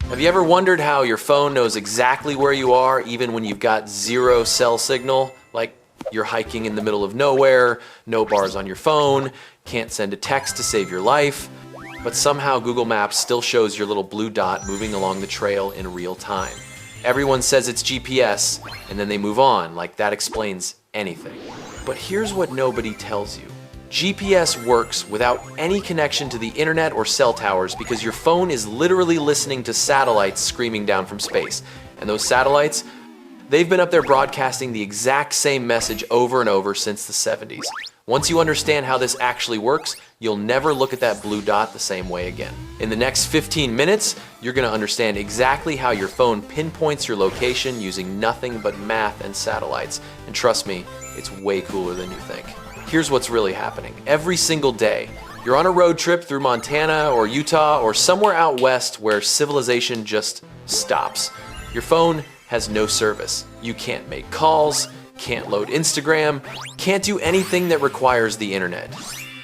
Have you ever wondered how your phone knows exactly where you are even when you've got zero cell signal? Like you're hiking in the middle of nowhere, no bars on your phone, can't send a text to save your life, but somehow Google Maps still shows your little blue dot moving along the trail in real time. Everyone says it's GPS, and then they move on, like that explains anything. But here's what nobody tells you. GPS works without any connection to the internet or cell towers because your phone is literally listening to satellites screaming down from space. And those satellites, they've been up there broadcasting the exact same message over and over since the 70s. Once you understand how this actually works, you'll never look at that blue dot the same way again. In the next 15 minutes, you're gonna understand exactly how your phone pinpoints your location using nothing but math and satellites. And trust me, it's way cooler than you think. Here's what's really happening. Every single day, you're on a road trip through Montana or Utah or somewhere out west where civilization just stops. Your phone has no service. You can't make calls, can't load Instagram, can't do anything that requires the internet.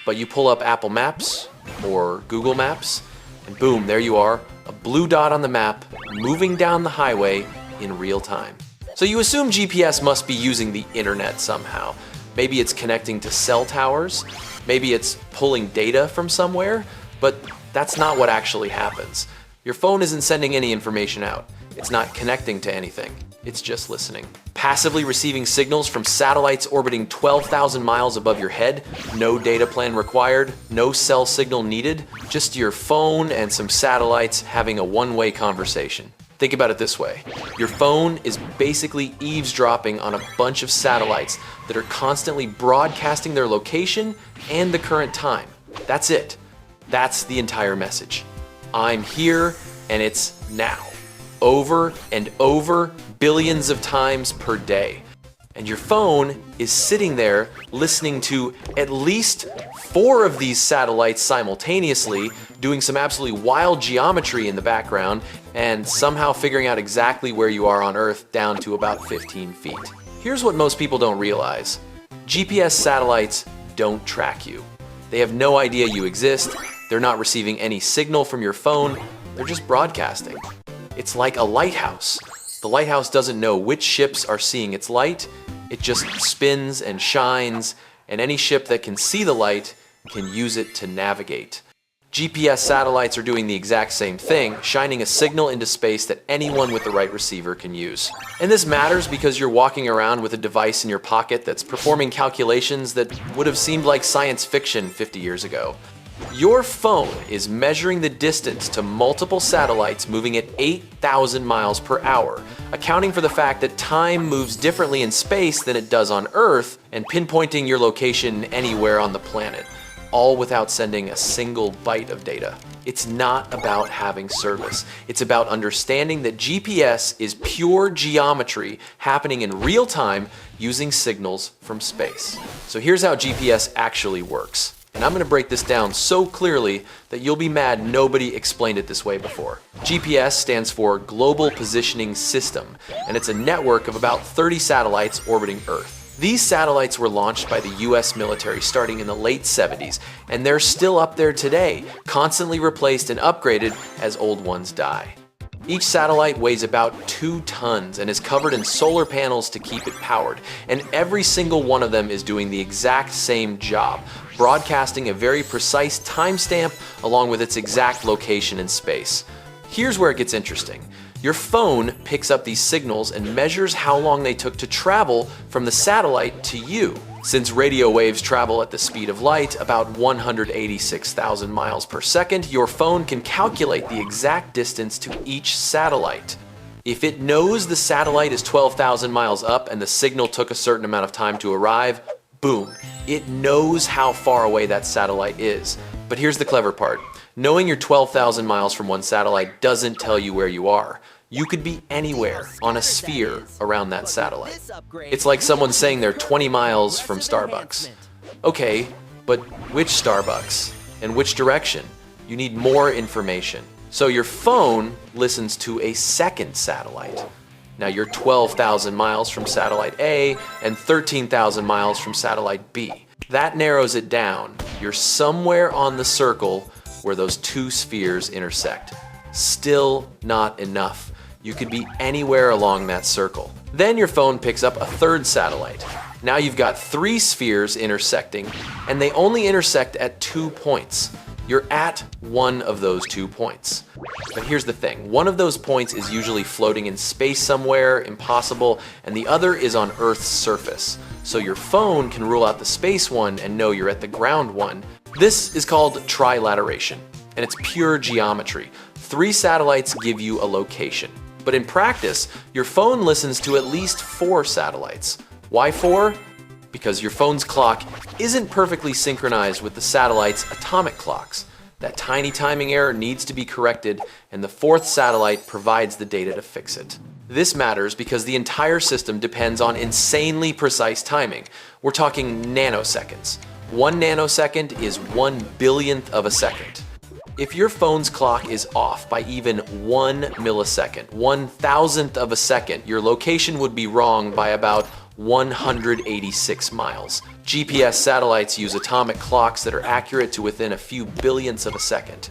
But you pull up Apple Maps or Google Maps, and boom, there you are, a blue dot on the map, moving down the highway in real time. So you assume GPS must be using the internet somehow. Maybe it's connecting to cell towers, maybe it's pulling data from somewhere, but that's not what actually happens. Your phone isn't sending any information out. It's not connecting to anything. It's just listening. Passively receiving signals from satellites orbiting 12,000 miles above your head, no data plan required, no cell signal needed, just your phone and some satellites having a one-way conversation. Think about it this way. Your phone is basically eavesdropping on a bunch of satellites that are constantly broadcasting their location and the current time. That's it. That's the entire message. I'm here and it's now. Over and over, billions of times per day. And your phone is sitting there listening to at least 4 of these satellites simultaneously, doing some absolutely wild geometry in the background, and somehow figuring out exactly where you are on Earth down to about 15 feet. Here's what most people don't realize. GPS satellites don't track you. They have no idea you exist, they're not receiving any signal from your phone, they're just broadcasting. It's like a lighthouse. The lighthouse doesn't know which ships are seeing its light, it just spins and shines, and any ship that can see the light can use it to navigate. GPS satellites are doing the exact same thing, shining a signal into space that anyone with the right receiver can use. And this matters because you're walking around with a device in your pocket that's performing calculations that would have seemed like science fiction 50 years ago. Your phone is measuring the distance to multiple satellites moving at 8,000 miles per hour, accounting for the fact that time moves differently in space than it does on Earth, and pinpointing your location anywhere on the planet, all without sending a single byte of data. It's not about having service. It's about understanding that GPS is pure geometry happening in real time using signals from space. So here's how GPS actually works. And I'm going to break this down so clearly that you'll be mad nobody explained it this way before. GPS stands for Global Positioning System, and it's a network of about 30 satellites orbiting Earth. These satellites were launched by the US military starting in the late 70s, and they're still up there today, constantly replaced and upgraded as old ones die. Each satellite weighs about 2 tons and is covered in solar panels to keep it powered, and every single one of them is doing the exact same job, broadcasting a very precise timestamp along with its exact location in space. Here's where it gets interesting. Your phone picks up these signals and measures how long they took to travel from the satellite to you. Since radio waves travel at the speed of light, about 186,000 miles per second, your phone can calculate the exact distance to each satellite. If it knows the satellite is 12,000 miles up and the signal took a certain amount of time to arrive, boom, it knows how far away that satellite is. But here's the clever part. Knowing you're 12,000 miles from one satellite doesn't tell you where you are. You could be anywhere on a sphere around that satellite. It's like someone saying they're 20 miles from Starbucks. Okay, but which Starbucks? And which direction? You need more information. So your phone listens to a second satellite. Now you're 12,000 miles from satellite A and 13,000 miles from satellite B. That narrows it down. You're somewhere on the circle where those two spheres intersect. Still not enough. You could be anywhere along that circle. Then your phone picks up a third satellite. Now you've got 3 spheres intersecting, and they only intersect at 2 points. You're at one of those 2 points. But here's the thing, one of those points is usually floating in space somewhere, impossible, and the other is on Earth's surface. So your phone can rule out the space one and know you're at the ground one. This is called trilateration, and it's pure geometry. 3 satellites give you a location. But in practice, your phone listens to at least 4 satellites. Why 4? Because your phone's clock isn't perfectly synchronized with the satellite's atomic clocks. That tiny timing error needs to be corrected, and the 4th satellite provides the data to fix it. This matters because the entire system depends on insanely precise timing. We're talking nanoseconds. 1 nanosecond is 1 billionth of a second. If your phone's clock is off by even 1 millisecond, 1,000th of a second, your location would be wrong by about 186 miles. GPS satellites use atomic clocks that are accurate to within a few billionths of a second.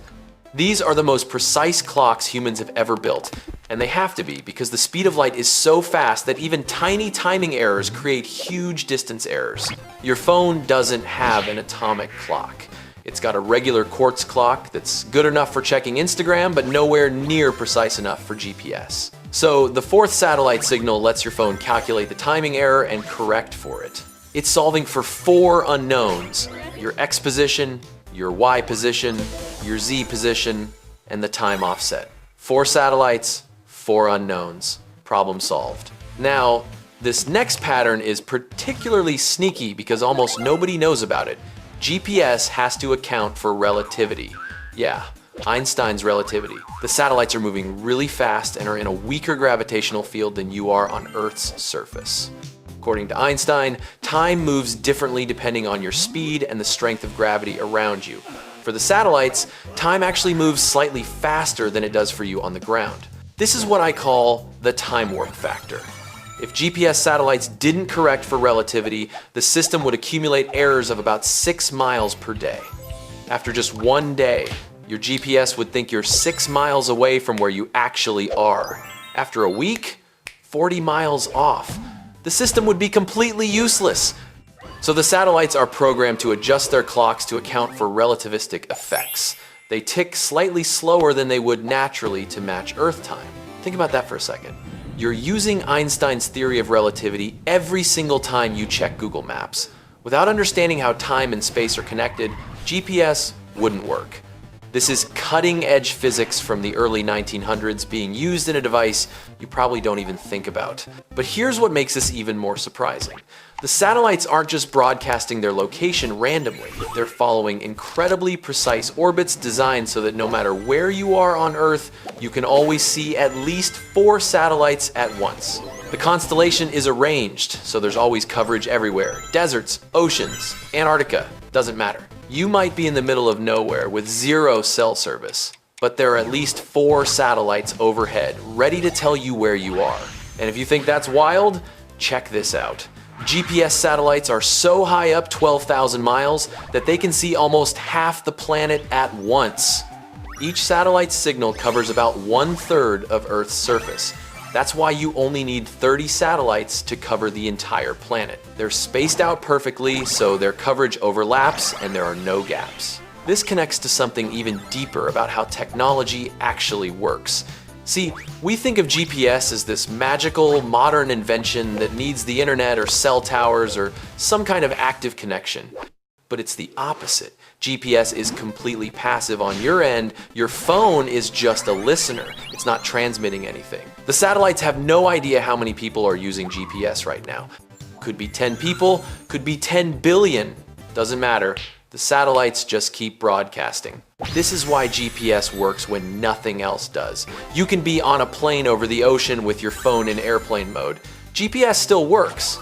These are the most precise clocks humans have ever built, and they have to be because the speed of light is so fast that even tiny timing errors create huge distance errors. Your phone doesn't have an atomic clock. It's got a regular quartz clock that's good enough for checking Instagram, but nowhere near precise enough for GPS. So the 4th satellite signal lets your phone calculate the timing error and correct for it. It's solving for 4 unknowns: your X position, your Y position, your Z position, and the time offset. 4 satellites, 4 unknowns. Problem solved. Now, this next pattern is particularly sneaky because almost nobody knows about it. GPS has to account for relativity. Yeah, Einstein's relativity. The satellites are moving really fast and are in a weaker gravitational field than you are on Earth's surface. According to Einstein, time moves differently depending on your speed and the strength of gravity around you. For the satellites, time actually moves slightly faster than it does for you on the ground. This is what I call the time warp factor. If GPS satellites didn't correct for relativity, the system would accumulate errors of about 6 miles per day. After just 1 day, your GPS would think you're 6 miles away from where you actually are. After a week, 40 miles off. The system would be completely useless. So the satellites are programmed to adjust their clocks to account for relativistic effects. They tick slightly slower than they would naturally to match Earth time. Think about that for a second. You're using Einstein's theory of relativity every single time you check Google Maps. Without understanding how time and space are connected, GPS wouldn't work. This is cutting-edge physics from the early 1900s being used in a device you probably don't even think about. But here's what makes this even more surprising. The satellites aren't just broadcasting their location randomly. They're following incredibly precise orbits designed so that no matter where you are on Earth, you can always see at least 4 satellites at once. The constellation is arranged, so there's always coverage everywhere. Deserts, oceans, Antarctica, doesn't matter. You might be in the middle of nowhere with 0 cell service, but there are at least 4 satellites overhead, ready to tell you where you are. And if you think that's wild, check this out. GPS satellites are so high up 12,000 miles that they can see almost half the planet at once. Each satellite's signal covers about 1/3 of Earth's surface. That's why you only need 30 satellites to cover the entire planet. They're spaced out perfectly, so their coverage overlaps and there are no gaps. This connects to something even deeper about how technology actually works. See, we think of GPS as this magical, modern invention that needs the internet or cell towers or some kind of active connection. But it's the opposite. GPS is completely passive on your end. Your phone is just a listener. It's not transmitting anything. The satellites have no idea how many people are using GPS right now. Could be 10 people, could be 10 billion. Doesn't matter. The satellites just keep broadcasting. This is why GPS works when nothing else does. You can be on a plane over the ocean with your phone in airplane mode. GPS still works.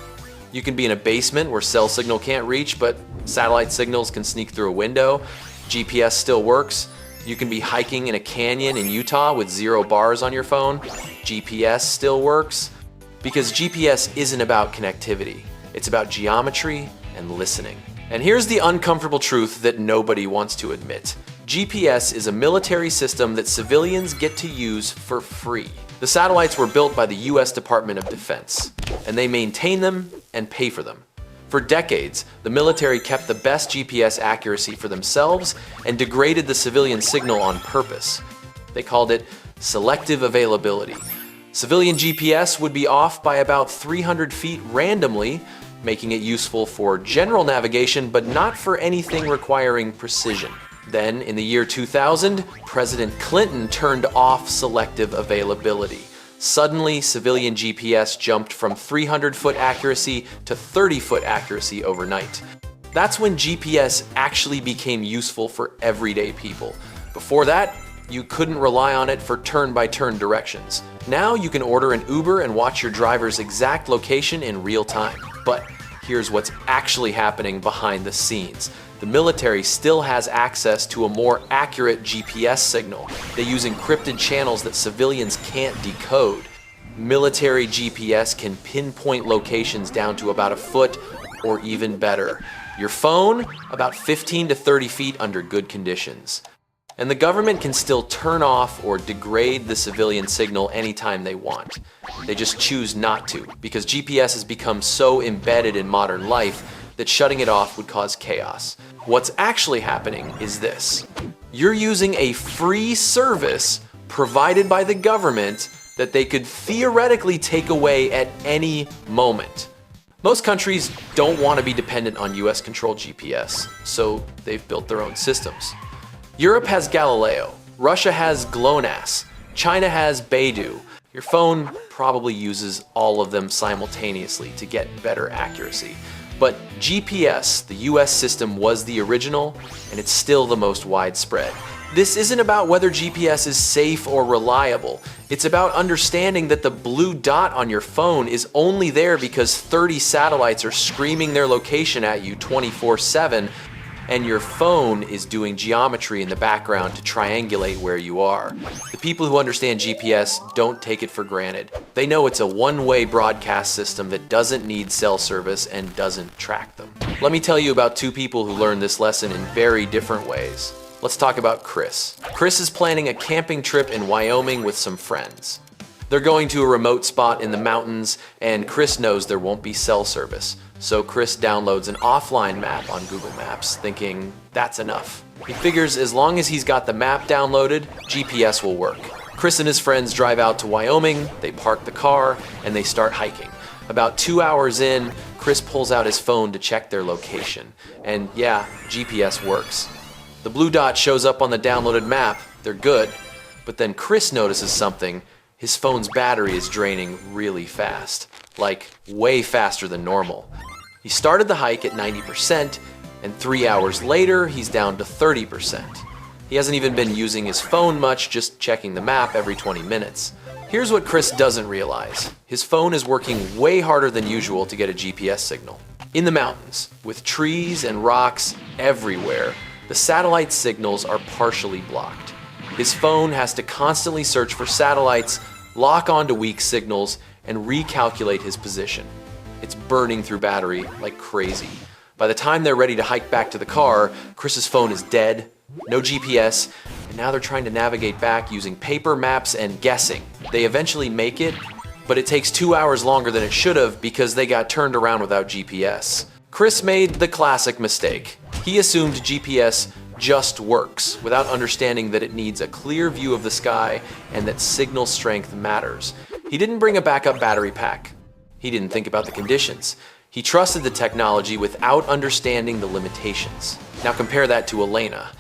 You can be in a basement where cell signal can't reach, but satellite signals can sneak through a window. GPS still works. You can be hiking in a canyon in Utah with 0 bars on your phone. GPS still works. Because GPS isn't about connectivity. It's about geometry and listening. And here's the uncomfortable truth that nobody wants to admit. GPS is a military system that civilians get to use for free. The satellites were built by the US Department of Defense, and they maintain them and pay for them. For decades, the military kept the best GPS accuracy for themselves and degraded the civilian signal on purpose. They called it selective availability. Civilian GPS would be off by about 300 feet randomly, making it useful for general navigation but not for anything requiring precision. Then, in the year 2000, President Clinton turned off selective availability. Suddenly, civilian GPS jumped from 300-foot accuracy to 30-foot accuracy overnight. That's when GPS actually became useful for everyday people. Before that, you couldn't rely on it for turn-by-turn directions. Now you can order an Uber and watch your driver's exact location in real time. But here's what's actually happening behind the scenes. The military still has access to a more accurate GPS signal. They use encrypted channels that civilians can't decode. Military GPS can pinpoint locations down to about a foot or even better. Your phone, about 15 to 30 feet under good conditions. And the government can still turn off or degrade the civilian signal anytime they want. They just choose not to, because GPS has become so embedded in modern life that shutting it off would cause chaos. What's actually happening is this. You're using a free service provided by the government that they could theoretically take away at any moment. Most countries don't want to be dependent on US-controlled GPS, so they've built their own systems. Europe has Galileo, Russia has GLONASS, China has Beidou. Your phone probably uses all of them simultaneously to get better accuracy. But GPS, the US system, was the original, and it's still the most widespread. This isn't about whether GPS is safe or reliable. It's about understanding that the blue dot on your phone is only there because 30 satellites are screaming their location at you 24/7, and your phone is doing geometry in the background to triangulate where you are. The people who understand GPS don't take it for granted. They know it's a one-way broadcast system that doesn't need cell service and doesn't track them. Let me tell you about two people who learned this lesson in very different ways. Let's talk about Chris. Chris is planning a camping trip in Wyoming with some friends. They're going to a remote spot in the mountains, and Chris knows there won't be cell service. So Chris downloads an offline map on Google Maps, thinking that's enough. He figures as long as he's got the map downloaded, GPS will work. Chris and his friends drive out to Wyoming, they park the car, and they start hiking. About 2 hours in, Chris pulls out his phone to check their location. And yeah, GPS works. The blue dot shows up on the downloaded map, they're good. But then Chris notices something. His phone's battery is draining really fast, like way faster than normal. He started the hike at 90%, and 3 hours later, he's down to 30%. He hasn't even been using his phone much, just checking the map every 20 minutes. Here's what Chris doesn't realize. His phone is working way harder than usual to get a GPS signal. In the mountains, with trees and rocks everywhere, the satellite signals are partially blocked. His phone has to constantly search for satellites, lock onto weak signals, and recalculate his position. It's burning through battery like crazy. By the time they're ready to hike back to the car, Chris's phone is dead, no GPS, and now they're trying to navigate back using paper maps and guessing. They eventually make it, but it takes 2 hours longer than it should have because they got turned around without GPS. Chris made the classic mistake. He assumed GPS just works without understanding that it needs a clear view of the sky and that signal strength matters. He didn't bring a backup battery pack. He didn't think about the conditions. He trusted the technology without understanding the limitations. Now compare that to Elena.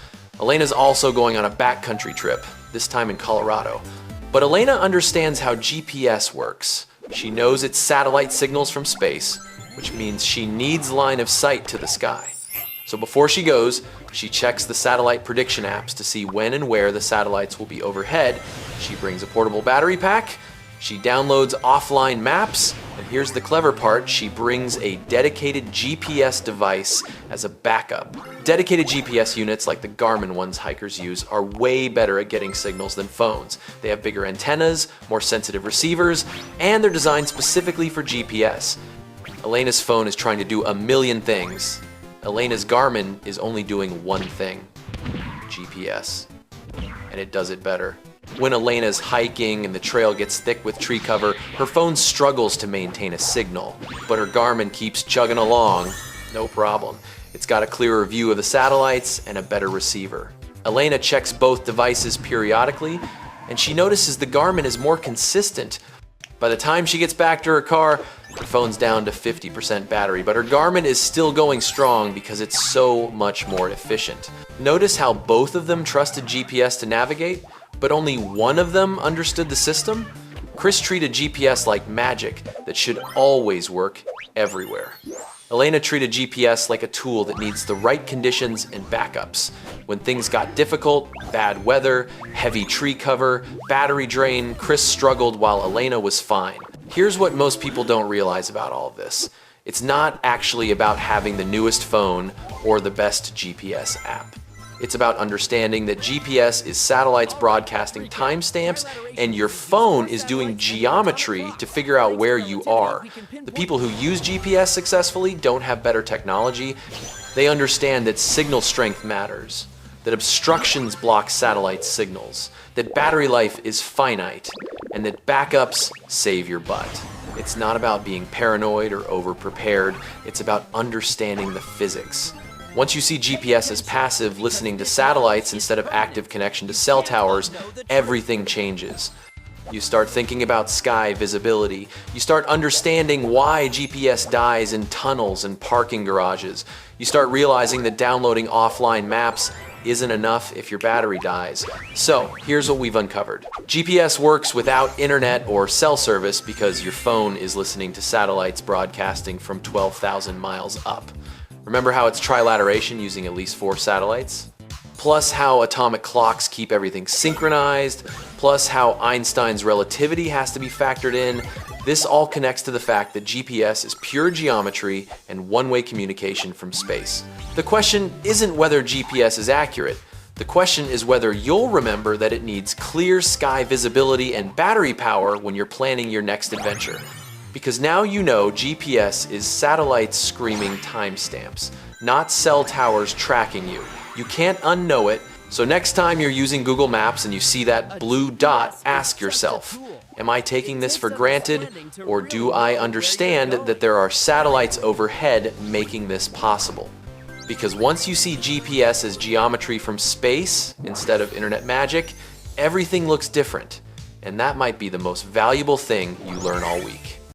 Elena's also going on a backcountry trip, this time in Colorado. But Elena understands how GPS works. She knows it's satellite signals from space, which means she needs line of sight to the sky. So before she goes, she checks the satellite prediction apps to see when and where the satellites will be overhead. She brings a portable battery pack, she downloads offline maps, and here's the clever part, she brings a dedicated GPS device as a backup. Dedicated GPS units like the Garmin ones hikers use are way better at getting signals than phones. They have bigger antennas, more sensitive receivers, and they're designed specifically for GPS. Elena's phone is trying to do a million things. Elena's Garmin is only doing one thing. GPS. And it does it better. When Elena's hiking and the trail gets thick with tree cover, her phone struggles to maintain a signal, but her Garmin keeps chugging along, no problem. It's got a clearer view of the satellites and a better receiver. Elena checks both devices periodically, and she notices the Garmin is more consistent. By the time she gets back to her car, her phone's down to 50% battery, but her Garmin is still going strong because it's so much more efficient. Notice how both of them trusted GPS to navigate, but only one of them understood the system? Chris treated GPS like magic that should always work everywhere. Elena treated GPS like a tool that needs the right conditions and backups. When things got difficult, bad weather, heavy tree cover, battery drain, Chris struggled while Elena was fine. Here's what most people don't realize about all of this. It's not actually about having the newest phone or the best GPS app. It's about understanding that GPS is satellites broadcasting timestamps, and your phone is doing geometry to figure out where you are. The people who use GPS successfully don't have better technology. They understand that signal strength matters, that obstructions block satellite signals, that battery life is finite, and that backups save your butt. It's not about being paranoid or over-prepared. It's about understanding the physics. Once you see GPS as passive, listening to satellites instead of active connection to cell towers, everything changes. You start thinking about sky visibility. You start understanding why GPS dies in tunnels and parking garages. You start realizing that downloading offline maps isn't enough if your battery dies. So here's what we've uncovered. GPS works without internet or cell service because your phone is listening to satellites broadcasting from 12,000 miles up. Remember how it's trilateration using at least 4 satellites? Plus how atomic clocks keep everything synchronized, plus how Einstein's relativity has to be factored in. This all connects to the fact that GPS is pure geometry and one-way communication from space. The question isn't whether GPS is accurate. The question is whether you'll remember that it needs clear sky visibility and battery power when you're planning your next adventure. Because now you know GPS is satellites screaming timestamps, not cell towers tracking you. You can't unknow it, so next time you're using Google Maps and you see that blue dot, ask yourself, am I taking this for granted, or do I understand that there are satellites overhead making this possible? Because once you see GPS as geometry from space instead of internet magic, everything looks different, and that might be the most valuable thing you learn all week.